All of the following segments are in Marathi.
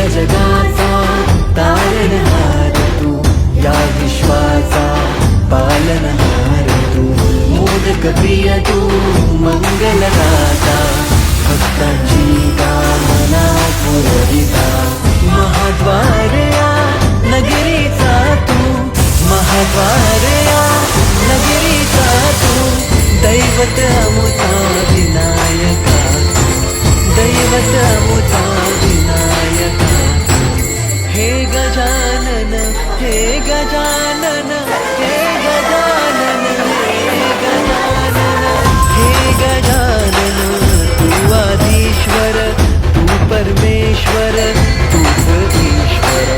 जगाचा तारणहार तू, या विश्वाचा पालनहार तू, मोदक प्रिय तू, मंगलदाता, भक्तांची कामना पुरविता, महाद्वार या नगरीचा तू, महाद्वार या नगरीचा तू, दैवत अमुता विनायका, दैवत अमुता विनायका, हे गजानन, हे गजानन, हे गजानन, हे गजानन, हे गजानन, तू आदिश्वर, तू परमेश्वर, तूच ईश्वर,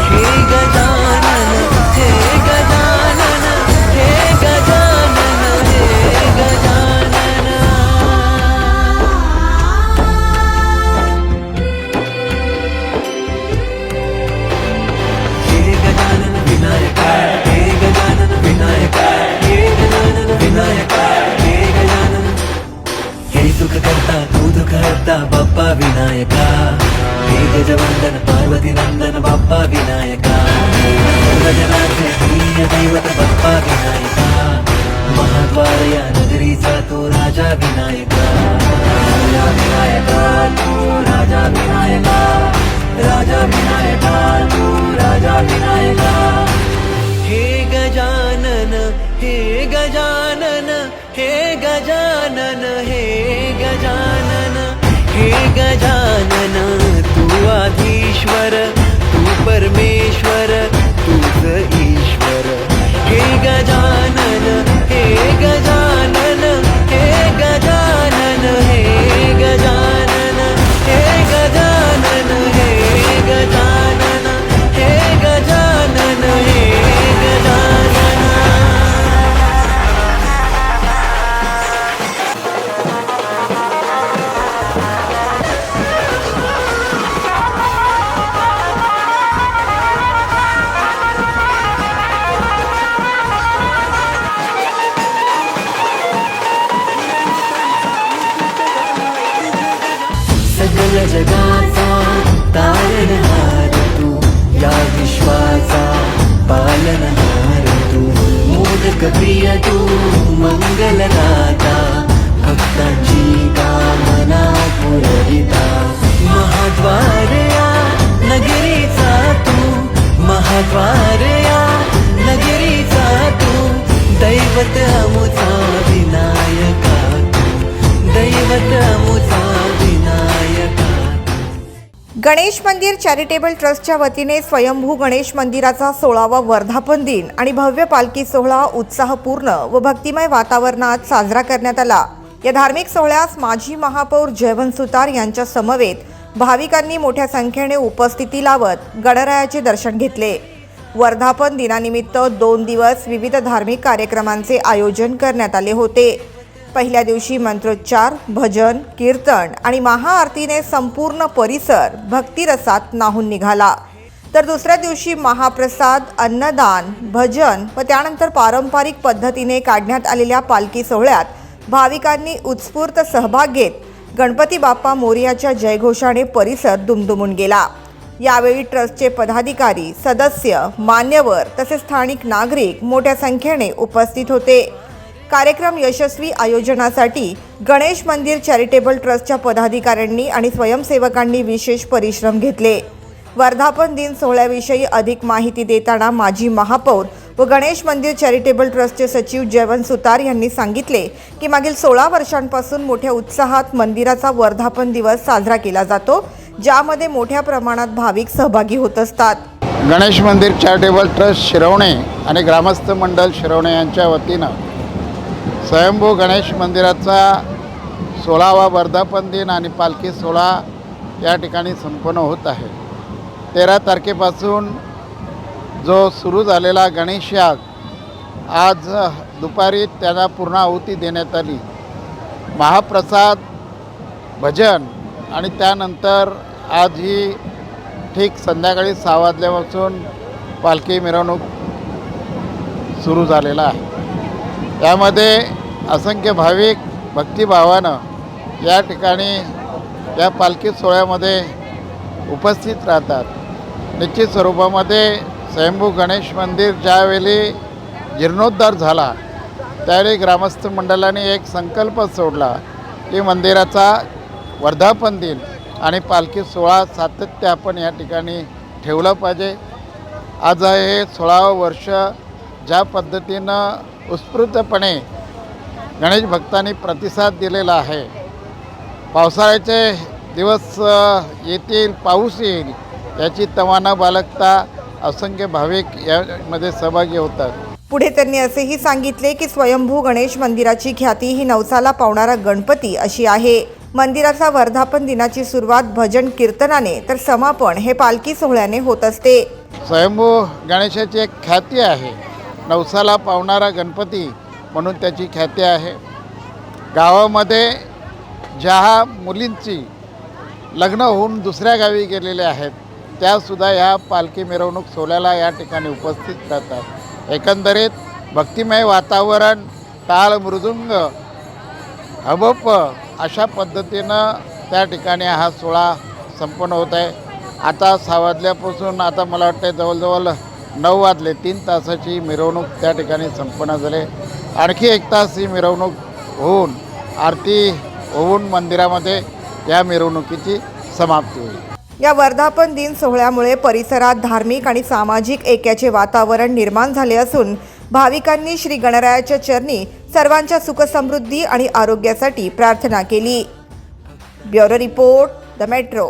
हे गजानन, हे गजानन, हे गजानन, हे गजानन. हे गजानन विनायका, हे गजानन विनायका, हे गजानन विनायका, हे गजानन, हे सुख करता तू दुःख हरता बाप्पा विनायका, हे गजवंदन पार्वती नंदन बाप्पा विनायका, गजनाचे प्रिय दैवत बाप्पा विनायका, महाद्वार या नगरीचा तू राजा विनायका, राजा विनायका तू राजा विनायका, राजा विनायका तू राजा विनायका, हे गजानन, हे गजानन, हे गजानन, हे गजानन, हे गजानन, तू आधीश्वर, तू परमेश्वर, तूच ईश्वर, हे गजानन, हे गजानन, हे गजानन, हे गजानन, हे गजानन, हे गजानन, हे गजानन, हे गजानन. सकल जगाचा तारणहार तू, या विश्वाचा पालनहार तू, मोदक प्रिय तू, मंगलदाता, भक्तांची कामना पुरविता, महाद्वार या नगरीचा तू, महाद्वार या नगरीचा तू, दैवत अमुता विनायका, दैवत अमुता विनायका. गणेश मंदिर चॅरिटेबल ट्रस्टच्या वतीने स्वयंभू गणेश मंदिराचा 16वा वर्धापन दिन आणि भव्य पालखी सोहळा उत्साहपूर्ण व भक्तिमय वातावरणात साजरा करण्यात आला. या धार्मिक सोहळ्यास माजी महापौर जयवंत सुतार यांच्या समवेत भाविकांनी मोठ्या संख्येने उपस्थिती लावत गणरायाचे दर्शन घेतले. वर्धापन दिनानिमित्त 2 दिवस विविध धार्मिक कार्यक्रमांचे आयोजन करण्यात आले होते. पहिल्या दिवशी मंत्रोच्चार, भजन, कीर्तन आणि महाआरतीने संपूर्ण परिसर भक्तिरसात न्हाऊन निघाला. तर दुसऱ्या दिवशी महाप्रसाद, अन्नदान, भजन व त्यानंतर पारंपरिक पद्धतीने काढण्यात आलेल्या पालखी सोहळ्यात भाविकांनी उत्स्फूर्त सहभाग घेत गणपती बाप्पा मोरयाच्या जयघोषाने परिसर दुमदुमून गेला. यावेळी ट्रस्टचे पदाधिकारी, सदस्य, मान्यवर तसेच स्थानिक नागरिक मोठ्या संख्येने उपस्थित होते. कार्यक्रम यशस्वी आयोजनासाठी गणेश मंदिर चॅरिटेबल ट्रस्टच्या पदाधिकाऱ्यांनी आणि स्वयंसेवकांनी विशेष परिश्रम घेतले. वर्धापन दिन सोहळ्याविषयी अधिक माहिती देताना माजी महापौर व गणेश मंदिर चॅरिटेबल ट्रस्टचे सचिव जयवंत सुतार यांनी सांगितले की मागील 16 वर्षांपासून मोठ्या उत्साहात मंदिराचा वर्धापन दिवस साजरा केला जातो, ज्यामध्ये मोठ्या प्रमाणात भाविक सहभागी होत असतात. गणेश मंदिर चॅरिटेबल ट्रस्ट शिरवणे आणि ग्रामस्थ मंडळ शिरवणे यांच्या वतीनं स्वयंभू गणेश मंदिराचा 16वा वर्धापन दिन आणि पालखी सोहळा या ठिकाणी संपन्न होत आहे. 13 तारखेपासून जो सुरू झालेला गणेश याग, आज दुपारी त्याला पूर्णाहुती देण्यात आली. महाप्रसाद, भजन आणि त्यानंतर आज ही ठीक संध्याकाळी 6 वाजल्यापासून पालखी मिरवणूक सुरू झालेला आहे. यामध्ये असंख्य भाविक भक्तिभावानं या ठिकाणी या पालखी सोहळ्यामध्ये उपस्थित राहतात। निश्चित स्वरूपामध्ये स्वयंभू गणेश मंदिर ज्यावेळी जीर्णोद्धार झाला त्यावेळी ग्रामस्थ मंडळाने एक संकल्प सोडला की मंदिराचा वर्धापन दिन आणि पालखी सोहळा सातत्य आपण या ठिकाणी ठेवलं पाहिजे। आज हे 16वं वर्ष ज्या पद्धतीनं उत्स्फूर्तपणे गणेश भक्तांनी प्रतिसाद दिलेला आहे, पावसाळ्याचे दिवस येतील, पाऊस येईल याची तमा न बाळगता असंख्य भाविक यामध्ये सहभागी होतात। पुढे त्यांनी असेही सांगितले की स्वयंभू गणेश मंदिराची ख्याती ही नवसाला पावणारा गणपती अशी आहे। मंदिराचा वर्धापन दिनाची सुरुवात भजन कीर्तनाने तर समापन हे पालखी सोहळ्याने होत असते। स्वयंभू गणेशाची एक ख्याती आहे, नवसाला पावणारा गणपती म्हणून त्याची ख्याती आहे। गावामध्ये ज्या मुलींची लग्न होऊन दुसऱ्या गावी गेलेले आहेत त्यासुद्धा ह्या पालखी मिरवणूक सोहळ्याला या ठिकाणी उपस्थित राहतात। एकंदरीत भक्तिमय वातावरण, टाळ मृदुंग हबप अशा पद्धतीनं त्या ठिकाणी हा सोहळा संपन्न होत आहे। आता 6 वाजल्यापासून आता मला वाटतं जवळजवळ 9 वाजले, 3 तासाची मिरवणूक त्या ठिकाणी संपन्न झाली। आणखी 1 तास ही मिरवणूक होऊन आरती होऊन मंदिरामध्ये या मिरवणुकीची समाप्ती होईल। या वर्धापन दिन सोहळ्यामुळे परिसरात धार्मिक आणि सामाजिक ऐक्याचे वातावरण निर्माण झाले असून भाविकांनी श्री गणरायाच्या चरणी सर्वांच्या सुखसमृद्धी आणि आरोग्यासाठी प्रार्थना केली। Bureau report, the metro.